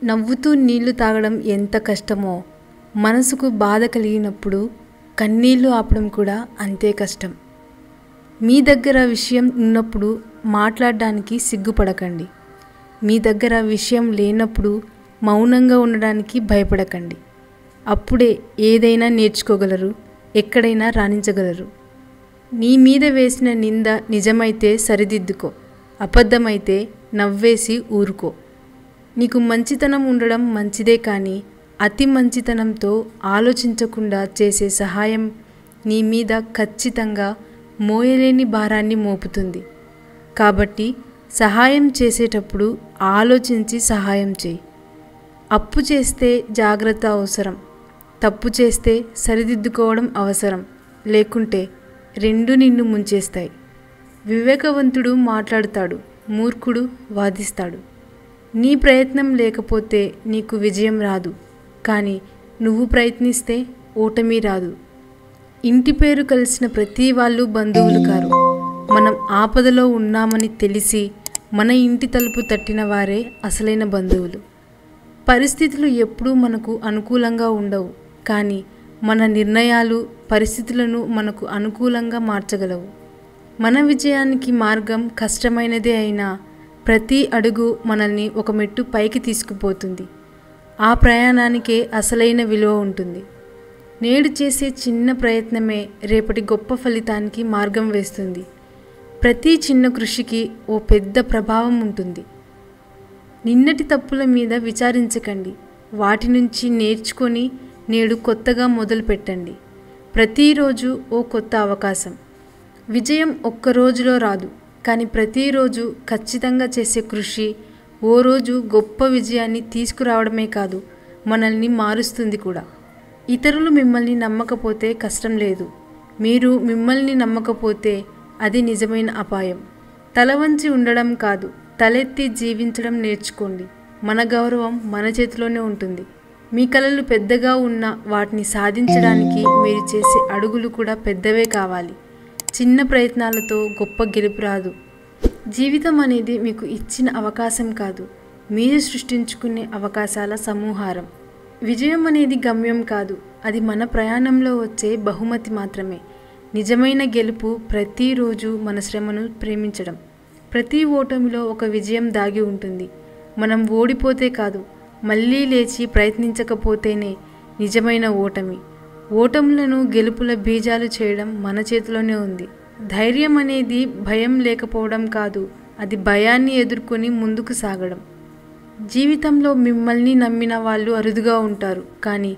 నవ్వుతూ నీళ్లు తాగడం ఎంత కష్టమో, మనసుకు బాధ కలిగినప్పుడు కన్నీళ్లు ఆపడం కూడా అంతే కష్టం. మీ దగ్గర విషయం ఉన్నప్పుడు మాట్లాడడానికి సిగ్గుపడకండి. మీ దగ్గర విషయం లేనప్పుడు మౌనంగా ఉండడానికి భయపడకండి. అప్పుడే ఏదైనా నేర్చుకోగలరు, ఎక్కడైనా రాణించగలరు. నీ మీద వేసిన నింద నిజమైతే సరిదిద్దుకో, అబద్ధమైతే నవ్వేసి ఊరుకో. నీకు మంచితనం ఉండడం మంచిదే, కానీ అతి మంచితనంతో ఆలోచించకుండా చేసే సహాయం నీ మీద ఖచ్చితంగా మోయలేని భారాన్ని మోపుతుంది. కాబట్టి సహాయం చేసేటప్పుడు ఆలోచించి సహాయం చేయి. అప్పు చేస్తే జాగ్రత్త అవసరం, తప్పు చేస్తే సరిదిద్దుకోవడం అవసరం. లేకుంటే రెండు నిన్ను ముంచేస్తాయి. వివేకవంతుడు మాట్లాడుతాడు, మూర్ఖుడు వాదిస్తాడు. నీ ప్రయత్నం లేకపోతే నీకు విజయం రాదు, కానీ నువ్వు ప్రయత్నిస్తే ఓటమి రాదు. ఇంటి పేరు కలిసిన ప్రతి వాళ్ళు బంధువులు కారు. మనం ఆపదలో ఉన్నామని తెలిసి మన ఇంటి తలుపు తట్టిన వారే అసలైన బంధువులు. పరిస్థితులు ఎప్పుడూ మనకు అనుకూలంగా ఉండవు, కానీ మన నిర్ణయాలు పరిస్థితులను మనకు అనుకూలంగా మార్చగలవు. మన విజయానికి మార్గం కష్టమైనదే అయినా ప్రతి అడుగు మనల్ని ఒక మెట్టు పైకి తీసుకుపోతుంది. ఆ ప్రయాణానికే అసలైన విలువ ఉంటుంది. నేడు చేసే చిన్న ప్రయత్నమే రేపటి గొప్ప ఫలితానికి మార్గం వేస్తుంది. ప్రతి చిన్న కృషికి ఓ పెద్ద ప్రభావం ఉంటుంది. నిన్నటి తప్పుల మీద విచారించకండి, వాటి నుంచి నేర్చుకొని నేడు కొత్తగా మొదలుపెట్టండి. ప్రతిరోజు ఓ కొత్త అవకాశం. విజయం ఒక్క రోజులో రాదు, కానీ ప్రతిరోజు ఖచ్చితంగా చేసే కృషి ఓ రోజు గొప్ప విజయాన్ని తీసుకురావడమే కాదు, మనల్ని మారుస్తుంది కూడా. ఇతరులు మిమ్మల్ని నమ్మకపోతే కష్టం లేదు, మీరు మిమ్మల్ని నమ్మకపోతే అది నిజమైన అపాయం. తల వంచి ఉండడం కాదు, తలెత్తి జీవించడం నేర్చుకోండి. మన గౌరవం మన చేతిలోనే ఉంటుంది. మీ కలలు పెద్దగా ఉన్న వాటిని సాధించడానికి మీరు చేసే అడుగులు కూడా పెద్దవే కావాలి. చిన్న ప్రయత్నాలతో గొప్ప గెలుపు రాదు. జీవితం అనేది మీకు ఇచ్చిన అవకాశం కాదు, మీరు సృష్టించుకునే అవకాశాల సమూహారం. విజయం అనేది గమ్యం కాదు, అది మన ప్రయాణంలో వచ్చే బహుమతి మాత్రమే. నిజమైన గెలుపు ప్రతిరోజు మన శ్రమను ప్రేమించడం. ప్రతి ఓటమిలో ఒక విజయం దాగి ఉంటుంది. మనం ఓడిపోతే కాదు, మళ్ళీ లేచి ప్రయత్నించకపోతేనే నిజమైన ఓటమి. ఓటములను గెలుపుల బీజాలు చేయడం మన చేతిలోనే ఉంది. ధైర్యం అనేది భయం లేకపోవడం కాదు, అది భయాన్ని ఎదుర్కొని ముందుకు సాగడం. జీవితంలో మిమ్మల్ని నమ్మిన వాళ్ళు అరుదుగా ఉంటారు, కానీ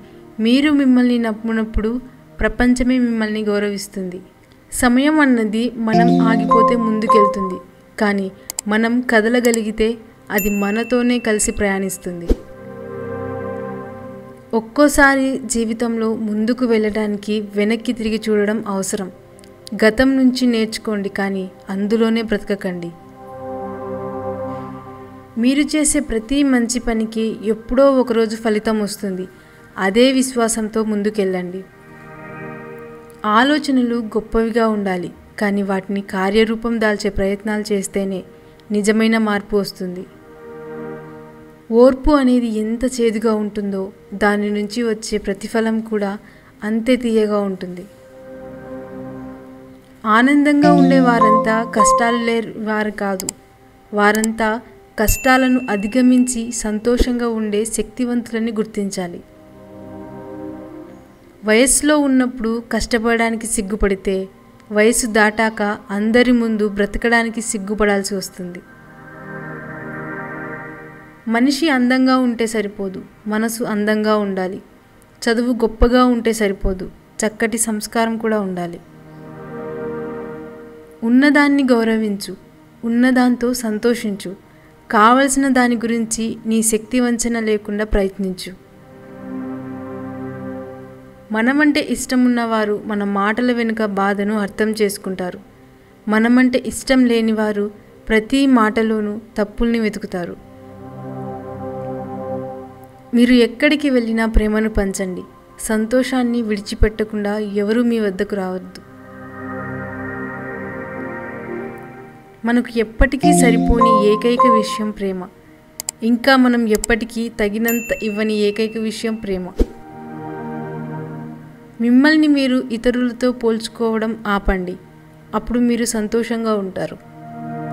మీరు మిమ్మల్ని నమ్మినప్పుడు ప్రపంచమే మిమ్మల్ని గౌరవిస్తుంది. సమయం అన్నది మనం ఆగిపోతే ముందుకెళ్తుంది, కానీ మనం కదలగలిగితే అది మనతోనే కలిసి ప్రయాణిస్తుంది. ఒక్కోసారి జీవితంలో ముందుకు వెళ్ళడానికి వెనక్కి తిరిగి చూడడం అవసరం. గతం నుంచి నేర్చుకోండి, కానీ అందులోనే బ్రతకకండి. మీరు చేసే ప్రతి మంచి పనికి ఎప్పుడో ఒకరోజు ఫలితం వస్తుంది. అదే విశ్వాసంతో ముందుకెళ్ళండి. ఆలోచనలు గొప్పవిగా ఉండాలి, కానీ వాటిని కార్యరూపం దాల్చే ప్రయత్నాలు చేస్తేనే నిజమైన మార్పు వస్తుంది. ఓర్పు అనేది ఎంత చేదుగా ఉంటుందో, దాని నుంచి వచ్చే ప్రతిఫలం కూడా అంతే తీయగా ఉంటుంది. ఆనందంగా ఉండే వారంతా కష్టాలు లేని వారు కాదు, వారంతా కష్టాలను అధిగమించి సంతోషంగా ఉండే శక్తివంతులని గుర్తించాలి. వయస్సులో ఉన్నప్పుడు కష్టపడడానికి సిగ్గుపడితే వయసు దాటాక అందరి ముందు బ్రతకడానికి సిగ్గుపడాల్సి వస్తుంది. మనిషి అందంగా ఉంటే సరిపోదు, మనసు అందంగా ఉండాలి. చదువు గొప్పగా ఉంటే సరిపోదు, చక్కటి సంస్కారం కూడా ఉండాలి. ఉన్నదాన్ని గౌరవించు, ఉన్నదాంతో సంతోషించు. కావలసిన దాని గురించి నీ శక్తి వంచన లేకుండా ప్రయత్నించు. మనమంటే ఇష్టం ఉన్నవారు మన మాటల వెనుక బాధను అర్థం చేసుకుంటారు. మనమంటే ఇష్టం లేనివారు ప్రతి మాటలోనూ తప్పుల్ని వెతుకుతారు. మీరు ఎక్కడికి వెళ్ళినా ప్రేమను పంచండి. సంతోషాన్ని విడిచిపెట్టకుండా ఎవరూ మీ వద్దకు రావద్దు. మనకు ఎప్పటికీ సరిపోని ఏకైక విషయం ప్రేమ. ఇంకా మనం ఎప్పటికీ తగినంత ఇవ్వని ఏకైక విషయం ప్రేమ. మిమ్మల్ని మీరు ఇతరులతో పోల్చుకోవడం ఆపండి. అప్పుడు మీరు సంతోషంగా ఉంటారు.